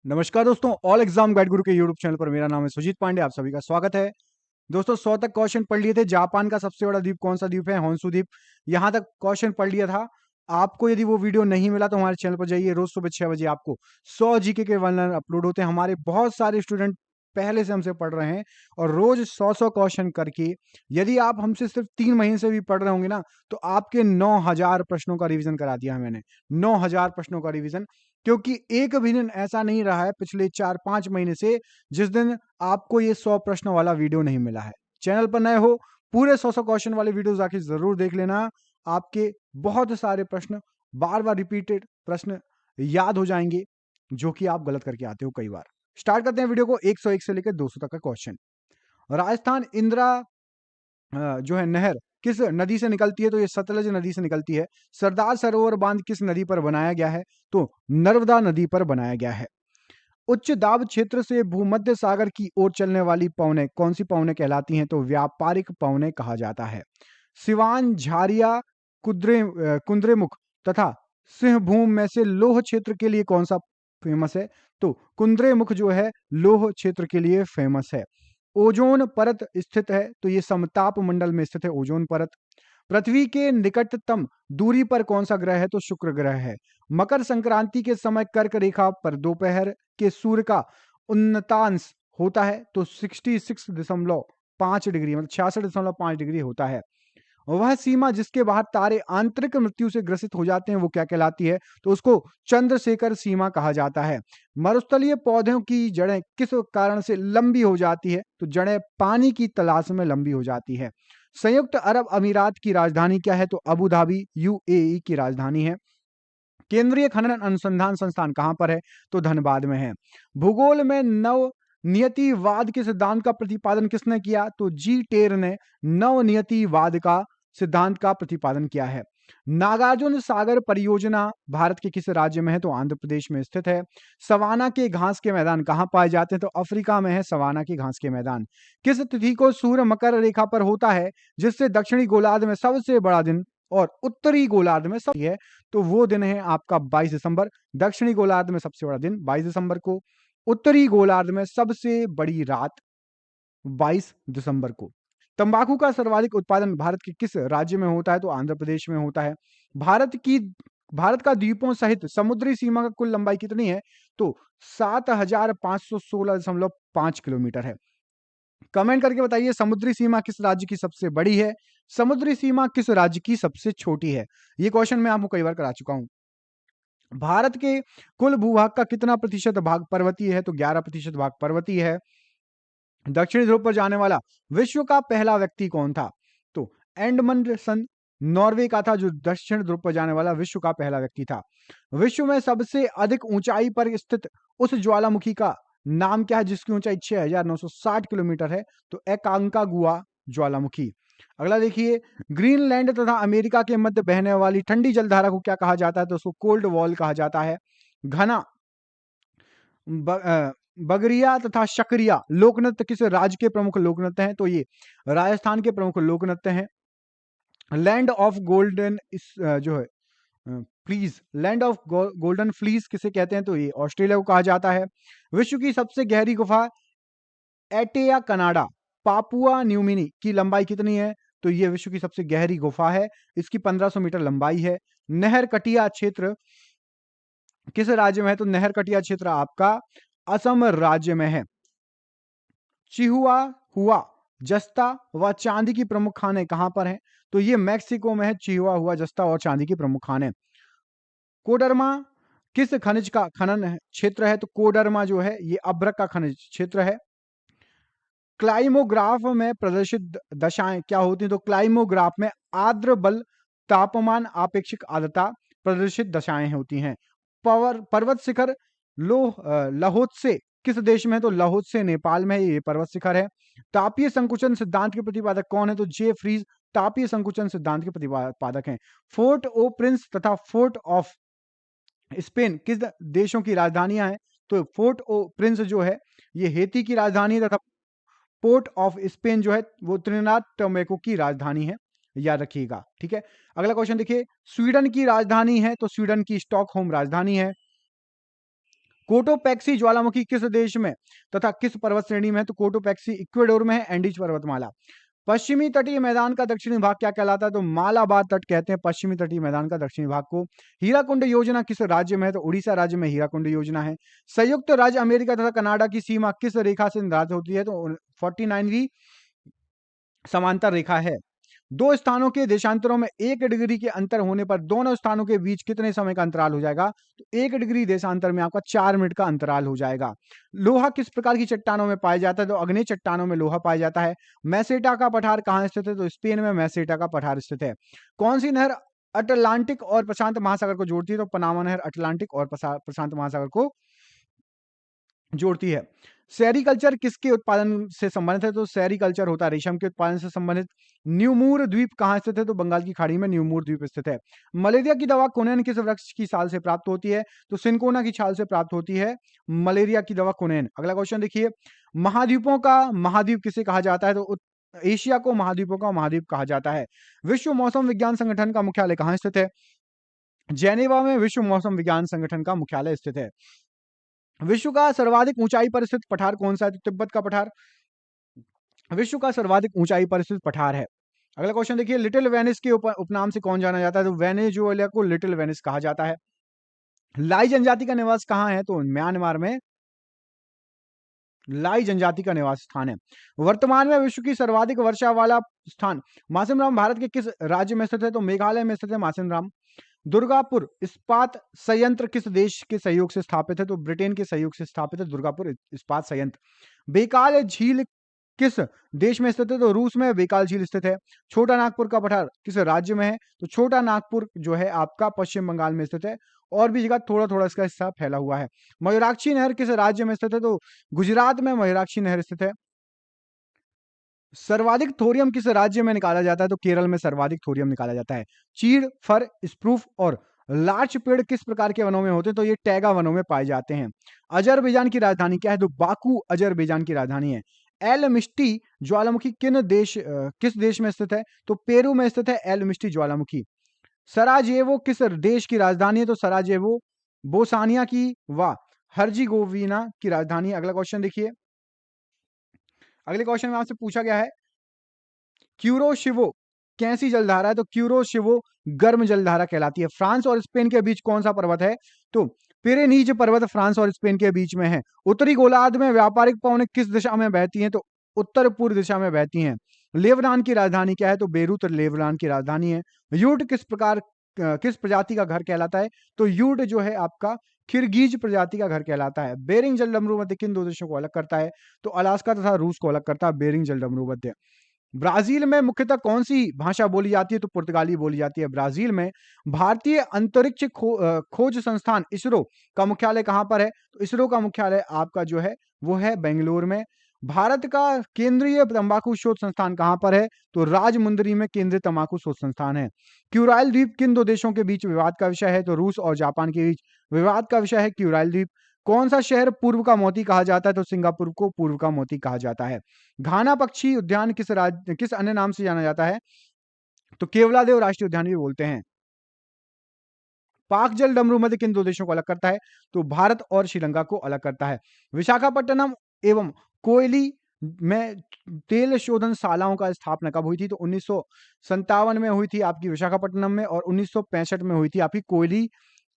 नमस्कार दोस्तों, all exam guide गुरु के यूट्यूब चैनल पर मेरा नाम है सुजीत पांडे। आप सभी का स्वागत है। दोस्तों 100 तक क्वेश्चन पढ़ लिए थे। जापान का सबसे बड़ा द्वीप कौन सा द्वीप है? होंशु द्वीप। यहां तक क्वेश्चन पढ़ लिया था। आपको यदि वो वीडियो नहीं मिला तो हमारे चैनल पर जाइए। रोज सुबह 6 बजे आपको 100 जीके के वर्णन अपलोड होते हैं। हमारे बहुत सारे स्टूडेंट पहले से हमसे पढ़ रहे हैं और रोज 100 क्वेश्चन करके, यदि आप हमसे सिर्फ 3 महीने से भी पढ़ रहे होंगे ना, तो आपके 9000 प्रश्नों का रिवीजन करा दिया है मैंने। 9000 प्रश्नों का रिवीजन। क्योंकि एक भी दिन ऐसा नहीं रहा है पिछले 4-5 महीने से जिस दिन आपको ये 100 प्रश्न वाला वीडियो नहीं मिला है। चैनल पर नए हो, पूरे 100 क्वेश्चन वाले वीडियोस आके जरूर देख लेना। आपके बहुत सारे प्रश्न, बार बार रिपीटेड प्रश्न याद हो जाएंगे जो कि आप गलत करके आते हो कई बार। स्टार्ट करते हैं वीडियो को। 101 से लेकर 200 तक का क्वेश्चन। राजस्थान इंदिरा जो है नहर किस नदी से निकलती है? तो ये सतलज नदी से निकलती है। सरदार सरोवर बांध किस नदी पर बनाया गया है? तो नर्मदा नदी पर बनाया गया है। उच्च दाब क्षेत्र से भूमध्य सागर की ओर चलने वाली पवनें कौन सी पवनें कहलाती हैं? तो व्यापारिक पवनें कहा जाता है। सिवान, झारिया, कुद्रेमुख तथा सिंहभूम में से लौह क्षेत्र के लिए कौन सा फेमस है? तो कुद्रेमुख जो है लौह क्षेत्र के लिए फेमस है। ओजोन परत स्थित है? तो ये समताप मंडल में स्थित है ओजोन परत। पृथ्वी के निकटतम दूरी पर कौन सा ग्रह है? तो शुक्र ग्रह है। मकर संक्रांति के समय कर्क रेखा पर दोपहर के सूर्य का उन्नतांश होता है? तो 66.5 डिग्री, मतलब 66.5 डिग्री होता है। वह सीमा जिसके बाहर तारे आंतरिक मृत्यु से ग्रसित हो जाते हैं वो क्या कहलाती है? तो उसको चंद्रशेखर सीमा कहा जाता है। मरुस्थलीय पौधों की जड़ें किस कारण से लंबी हो जाती है? तो जड़ें पानी की तलाश में लंबी हो जाती है। संयुक्त अरब अमीरात की राजधानी क्या है? तो अबू धाबी यूएई की राजधानी है। केंद्रीय खनन अनुसंधान संस्थान कहां पर है? तो धनबाद में है। भूगोल में नव नियतिवाद के सिद्धांत का प्रतिपादन किसने किया? तो जी टेर ने नव नियतिवाद का सिद्धांत का प्रतिपादन किया है। नागार्जुन सागर परियोजना भारत के किस राज्य में है? तो आंध्र प्रदेश में स्थित है। सवाना के घास के मैदान कहां पाए जाते हैं? तो अफ्रीका में है सवाना के घास के मैदान। किस तिथि को सूर्य मकर रेखा पर होता है जिससे दक्षिणी गोलार्ध में सबसे बड़ा दिन और उत्तरी गोलार्ध में सब है? तो वो दिन है आपका 22 दिसंबर। दक्षिणी गोलार्ध में सबसे बड़ा दिन 22 दिसंबर को, उत्तरी गोलार्ध में सबसे बड़ी रात 22 दिसंबर को। तंबाकू का सर्वाधिक उत्पादन भारत के किस राज्य में होता है? तो आंध्र प्रदेश में होता है। भारत का द्वीपों सहित समुद्री सीमा का कुल लंबाई कितनी है? तो 7516.5 किलोमीटर है। कमेंट करके बताइए समुद्री सीमा किस राज्य की सबसे बड़ी है, समुद्री सीमा किस राज्य की सबसे छोटी है। ये क्वेश्चन मैं आपको कई बार करा चुका हूं। भारत के कुल भूभाग का कितना प्रतिशत भाग पर्वतीय है? तो 11% भाग पर्वतीय है। दक्षिणी ध्रुव पर जाने वाला विश्व का पहला व्यक्ति कौन था? तो एंडमंडसन नॉर्वे का था जो दक्षिण ध्रुव पर जाने वाला विश्व का पहला व्यक्ति था। विश्व में सबसे अधिक ऊंचाई पर स्थित उस ज्वालामुखी का नाम क्या है जिसकी ऊंचाई 6960 किलोमीटर है? तो एकांकागुआ ज्वालामुखी। अगला देखिए, ग्रीनलैंड तथा अमेरिका के मध्य बहने वाली ठंडी जलधारा को क्या कहा जाता है? तो उसको कोल्ड वॉल कहा जाता है। घना बगरिया तथा शकरिया लोक नृत्य किस राज्य के प्रमुख लोक नृत्य हैं? तो ये राजस्थान के प्रमुख लोक नृत्य हैं। लैंड ऑफ गोल्डन जो है fleas, land of golden fleas किसे कहते हैं? तो ये ऑस्ट्रेलिया को कहा जाता है। विश्व की सबसे गहरी गुफा एटेया कनाडा पापुआ न्यूगिनी की लंबाई कितनी है? तो ये विश्व की सबसे गहरी गुफा है। इसकी 1500 मीटर लंबाई है। नहर कटिया क्षेत्र किस राज्य में है? तो नहर कटिया क्षेत्र आपका असम राज्य में है। चिहुआ हुआ जस्ता व चांदी की प्रमुख खानें कहां पर हैं? तो ये मैक्सिको में है। चिहुआ हुआ जस्ता और चांदी की प्रमुख खानें। कोडरमा किस खनिज का खनन क्षेत्र है? तो कोडरमा जो है ये अभ्रक का खनिज क्षेत्र है। क्लाइमोग्राफ में प्रदर्शित दशाएं क्या होती हैं? तो क्लाइमोग्राफ में आर्द्र बल, तापमान, आपेक्षिक आर्द्रता प्रदर्शित दशाएं होती हैं। पर्वत शिखर लाहोत्से किस देश में है? तो लाहोत्से नेपाल में है। ये पर्वत शिखर है। तापीय संकुचन सिद्धांत के प्रतिपादक कौन है? तो जे फ्रीज तापीय संकुचन सिद्धांत के प्रतिपादक हैं। फोर्ट ओ प्रिंस तथा फोर्ट ऑफ स्पेन किस देशों की राजधानियां हैं? तो फोर्ट ओ प्रिंस जो है ये हेती की राजधानी है तथा पोर्ट ऑफ स्पेन जो है वो त्रिनिदाद टोबैगो की राजधानी है। याद रखिएगा, ठीक है। अगला क्वेश्चन देखिए, स्वीडन की राजधानी है? तो स्वीडन की स्टॉकहोम राजधानी है। कोटोपैक्सी ज्वालामुखी किस देश में तथा किस पर्वत श्रेणी में है? तो कोटोपैक्सी इक्वेडोर में है, एंडीज पर्वतमाला। पश्चिमी तटीय मैदान का दक्षिणी भाग क्या कहलाता है? तो मालाबार तट कहते हैं पश्चिमी तटीय मैदान का दक्षिणी भाग को। हीराकुंड योजना किस राज्य में है? तो उड़ीसा राज्य में हीराकुंड योजना है। संयुक्त राज्य अमेरिका तथा कनाडा की सीमा किस रेखा से निर्धारित होती है? तो 49वीं समांतर रेखा है। दो स्थानों के देशांतरों में 1 डिग्री के अंतर होने पर दोनों स्थानों के बीच कितने समय का अंतराल हो जाएगा? तो 1 डिग्री देशांतर में आपका 4 मिनट का अंतराल हो जाएगा। लोहा किस प्रकार की चट्टानों में पाया जाता है? तो अग्नेय चट्टानों में लोहा पाया जाता है। मैसेटा का पठार कहाँ स्थित है? तो स्पेन में मैसेटा का पठार स्थित है। कौन सी नहर अटलांटिक और प्रशांत महासागर को जोड़ती है? तो पनामा नहर अटलांटिक और प्रशांत महासागर को जोड़ती है। सेरीकल्चर किसके उत्पादन से संबंधित है? तो सेरीकल्चर होता है रेशम के उत्पादन से संबंधित। न्यूमूर द्वीप कहाँ स्थित है? तो बंगाल की खाड़ी में न्यूमूर द्वीप स्थित है। मलेरिया की दवा कुनैन किस वृक्ष की छाल से प्राप्त होती है? तो सिंकोना की छाल से प्राप्त होती है मलेरिया की दवा कुनैन। अगला क्वेश्चन देखिए, महाद्वीपों का महाद्वीप किसे कहा जाता है? तो एशिया को महाद्वीपों का महाद्वीप कहा जाता है। विश्व मौसम विज्ञान संगठन का मुख्यालय कहाँ स्थित है? जेनेवा में विश्व मौसम विज्ञान संगठन का मुख्यालय स्थित है। विश्व का सर्वाधिक ऊंचाई पर स्थित पठार कौन सा है? तो तिब्बत का पठार विश्व का सर्वाधिक ऊंचाई पर स्थित पठार है। अगला क्वेश्चन देखिए, लिटिल वेनिस के उपनाम से कौन जाना जाता है? तो वेनेजुएला को लिटिल वेनिस कहा जाता है। लाई जनजाति का निवास कहाँ है? तो म्यांमार में लाई जनजाति का निवास स्थान है। वर्तमान में विश्व की सर्वाधिक वर्षा वाला स्थान मासिनराम भारत के किस राज्य में स्थित है? तो मेघालय में स्थित है मासिनराम। दुर्गापुर इस्पात संयंत्र किस देश के सहयोग से स्थापित है? तो ब्रिटेन के सहयोग से स्थापित है दुर्गापुर इस्पात संयंत्र। बेकाल झील किस देश में स्थित है? तो रूस में बेकाल झील स्थित है। छोटा नागपुर का पठार किस राज्य में है? तो छोटा नागपुर जो है आपका पश्चिम बंगाल में स्थित है। और भी जगह थोड़ा थोड़ा इसका हिस्सा फैला हुआ है। मयूराक्षी नहर किस राज्य में स्थित है? तो गुजरात में मयूराक्षी नहर स्थित है। सर्वाधिक थोरियम किस राज्य में निकाला जाता है? तो केरल में सर्वाधिक थोरियम निकाला जाता है। चीड़, फर, स्प्रूफ और लार्च पेड़ किस प्रकार के वनों में होते हैं? तो ये टैगा वनों में पाए जाते हैं। अजरबैजान की राजधानी क्या है? तो बाकू अजरबैजान की राजधानी है। एल मिस्टी ज्वालामुखी किस देश में स्थित है? तो पेरू में स्थित है एल मिस्टी ज्वालामुखी। सराजेवो किस देश की राजधानी है? तो सराजेवो बोस्निया की व हर्जिगोविना की राजधानी है। अगला क्वेश्चन देखिए, अगले क्वेश्चन में आपसे पूछा गया है क्यूरोशिवो कैसी जलधारा है? तो क्यूरोशिवो गर्म जलधारा कहलाती है। फ्रांस और स्पेन के बीच कौन सा पर्वत है? तो पिरेनीज पर्वत फ्रांस और स्पेन के बीच में है। उत्तरी गोलार्ध में व्यापारिक पवनें किस दिशा में बहती हैं? तो उत्तर पूर्व दिशा में बहती हैं। लेबनान की राजधानी क्या है? तो बेरूत लेबनान की राजधानी है। यूट किस प्रजाति का घर कहलाता है? तो यूट जो है आपका किर्गिज प्रजाति का घर कहलाता है। बेरिंग जलडमरू मध्य किन दो देशों को अलग करता है? तो अलास्का तथा रूस को अलग करता है बेरिंग जलडमरू मध्य। ब्राजील में मुख्यतः कौन सी भाषा बोली जाती है? तो पुर्तगाली बोली जाती है ब्राजील में। भारतीय अंतरिक्ष खोज संस्थान इसरो का मुख्यालय कहां पर है? तो इसरो का मुख्यालय आपका जो है वो है बेंगलुरु में। भारत का केंद्रीय तंबाकू शोध संस्थान कहां पर है? तो राजमुंदरी में केंद्रीय तंबाकू शोध संस्थान है। क्यूराइल द्वीप किन दो देशों के बीच विवाद का विषय है? तो रूस और जापान के बीच विवाद का विषय है क्यूराइल द्वीप। कौन सा शहर पूर्व का मोती कहा जाता है? तो सिंगापुर को पूर्व का मोती कहा जाता है। घाना पक्षी उद्यान किस अन्य नाम से जाना जाता है? तो केवलादेव राष्ट्रीय उद्यान भी बोलते हैं। पाक जल डमरू मध्य किन दो देशों को अलग करता है? तो भारत और श्रीलंका को अलग करता है। विशाखापट्टनम एवं कोयली में तेल शोधन शालाओं का स्थापना कब हुई थी? तो 1957 में हुई थी आपकी विशाखापट्टनम में, और 1965 में हुई थी आपकी कोयली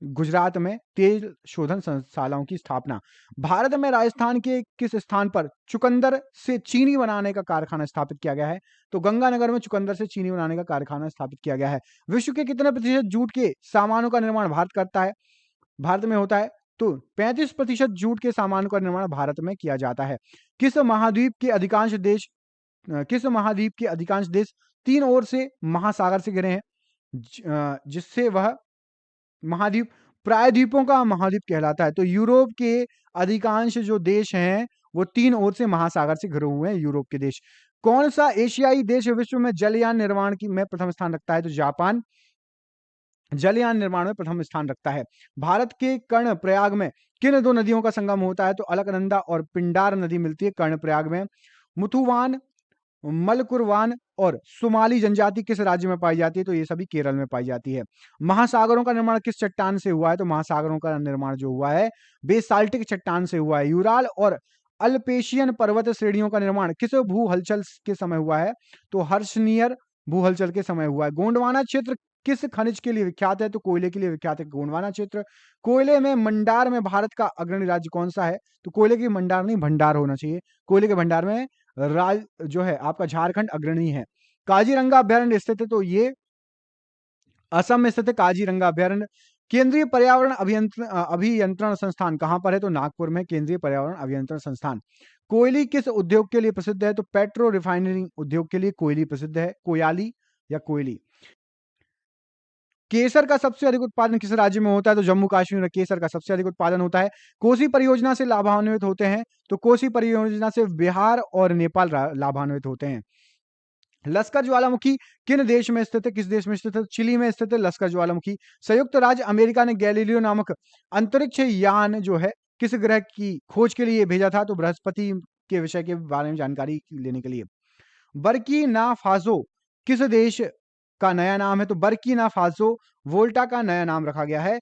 गुजरात में तेल शोधन संस्थानों की स्थापना। भारत में राजस्थान के किस स्थान पर चुकंदर से चीनी बनाने का कारखाना स्थापित किया गया है? तो गंगानगर में चुकंदर से चीनी बनाने का कारखाना स्थापित किया गया है। विश्व के कितने प्रतिशत जूट के सामानों का निर्माण भारत करता है? भारत में होता है तो 35% जूट के सामानों का निर्माण भारत में किया जाता है। किस महाद्वीप के अधिकांश देश तीन ओर से महासागर से घिरे हैं, जिससे वह महाद्वीप प्रायद्वीपों का महाद्वीप कहलाता है? तो यूरोप के अधिकांश जो देश हैं वो तीन ओर से महासागर से घिरे हुए हैं यूरोप के देश। कौन सा एशियाई देश विश्व में जलयान निर्माण में प्रथम स्थान रखता है? तो जापान जलयान निर्माण में प्रथम स्थान रखता है। भारत के कर्णप्रयाग में किन दो नदियों का संगम होता है? तो अलकनंदा और पिंडार नदी मिलती है कर्णप्रयाग में। मुथुवान मलकुरवान और सुमाली जनजाति किस राज्य में पाई जाती है? तो ये सभी केरल में पाई जाती है। महासागरों का निर्माण किस चट्टान से हुआ है? तो महासागरों का निर्माण जो हुआ है बेसाल्टिक चट्टान से हुआ है। यूराल और अल्पेशियन पर्वत श्रेणियों का निर्माण किस भू हलचल के समय हुआ है? तो हर्षनियर भू हलचल के समय हुआ है। गोंडवाना क्षेत्र किस खनिज के लिए विख्यात है? तो कोयले के लिए विख्यात है गोंडवाना क्षेत्र। कोयले में मंडार में भारत का अग्रणी राज्य कौन सा है? तो कोयले की मंडार नहीं भंडार होना चाहिए। कोयले के भंडार में राज जो है आपका झारखंड अग्रणी है। काजीरंगा अभयारण्य स्थित है तो ये असम में स्थित है काजीरंगा अभयारण्य। केंद्रीय पर्यावरण अभियंत्रण संस्थान कहां पर है? तो नागपुर में केंद्रीय पर्यावरण अभियंत्रण संस्थान। कोयली किस उद्योग के लिए प्रसिद्ध है? तो पेट्रो रिफाइनरी उद्योग के लिए कोयली प्रसिद्ध है। कोयाली या कोयली। केसर का सबसे अधिक उत्पादन किस राज्य में होता है? तो जम्मू कश्मीर में केसर का सबसे अधिक उत्पादन होता है। कोसी परियोजना से लाभान्वित होते हैं तो कोसी परियोजना से बिहार और नेपाल लाभान्वित होते हैं। लश्कर ज्वालामुखी किन देश में स्थित है? किस देश में स्थित है? चिली में स्थित है लश्कर ज्वालामुखी। संयुक्त राज्य अमेरिका ने गैलीलियो नामक अंतरिक्ष यान जो है किस ग्रह की खोज के लिए भेजा था? तो बृहस्पति के विषय के बारे में जानकारी लेने के लिए। बर्किना फासो किस देश का नया नाम है? तो बर्किना फासो वोल्टा का नया नाम रखा गया है।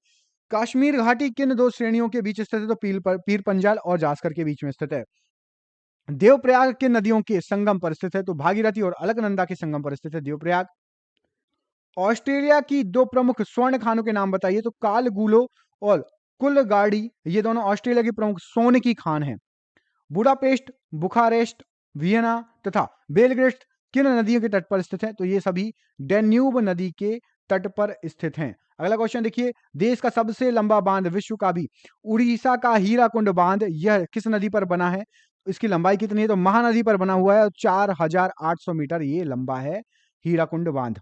कश्मीर घाटी किन दो श्रेणियों के बीच स्थित है? तो पीर पंजाल और जास्कर के बीच में स्थित है। देवप्रयाग के नदियों के संगम पर स्थित है तो भागीरथी और अलकनंदा के संगम पर स्थित है देवप्रयाग। ऑस्ट्रेलिया की दो प्रमुख स्वर्ण खानों के नाम बताइए? तो कालगुलो और कुलगाड़ी ये दोनों ऑस्ट्रेलिया की प्रमुख सोने की खान है। बुडापेस्ट, बुखारेस्ट, वियना तथा बेलग्रेड किन नदियों के तट पर स्थित है? तो ये सभी डेन्यूब नदी के तट पर स्थित हैं। अगला क्वेश्चन देखिए, देश का सबसे लंबा बांध विश्व का भी उड़ीसा का हीराकुंड बांध यह किस नदी पर बना है? इसकी लंबाई कितनी है? तो महानदी पर बना हुआ है और 4800 मीटर ये लंबा है हीराकुंड बांध।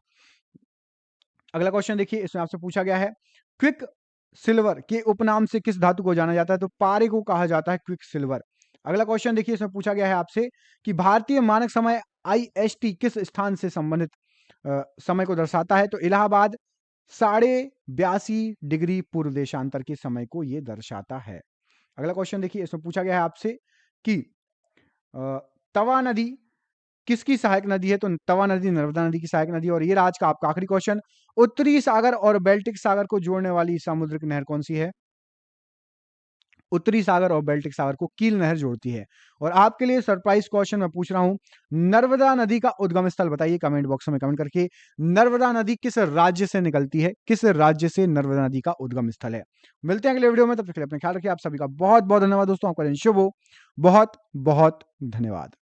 अगला क्वेश्चन देखिए, इसमें आपसे पूछा गया है क्विक सिल्वर के उपनाम से किस धातु को जाना जाता है? तो पारे को कहा जाता है क्विक सिल्वर। अगला क्वेश्चन देखिए, इसमें पूछा गया है आपसे कि भारतीय मानक समय IST किस स्थान से संबंधित समय को दर्शाता है? तो इलाहाबाद 82.5 डिग्री पूर्व देशांतर के समय को यह दर्शाता है। अगला क्वेश्चन देखिए, इसमें पूछा गया है आपसे कि तवा नदी किसकी सहायक नदी है? तो तवा नदी नर्मदा नदी की सहायक नदी है। और ये आज का आपका आखिरी क्वेश्चन, उत्तरी सागर और बाल्टिक सागर को जोड़ने वाली सामुद्रिक नहर कौन सी है? उत्तरी सागर और बाल्टिक सागर को कील नहर जोड़ती है। और आपके लिए सरप्राइज क्वेश्चन मैं पूछ रहा हूं, नर्मदा नदी का उद्गम स्थल बताइए कमेंट बॉक्स में कमेंट करके। नर्मदा नदी किस राज्य से निकलती है? किस राज्य से नर्मदा नदी का उद्गम स्थल है? मिलते हैं अगले वीडियो में, तब तक के लिए अपना ख्याल रखिए। आप सभी का बहुत बहुत धन्यवाद दोस्तों, आपका दिन शुभ हो। बहुत बहुत धन्यवाद।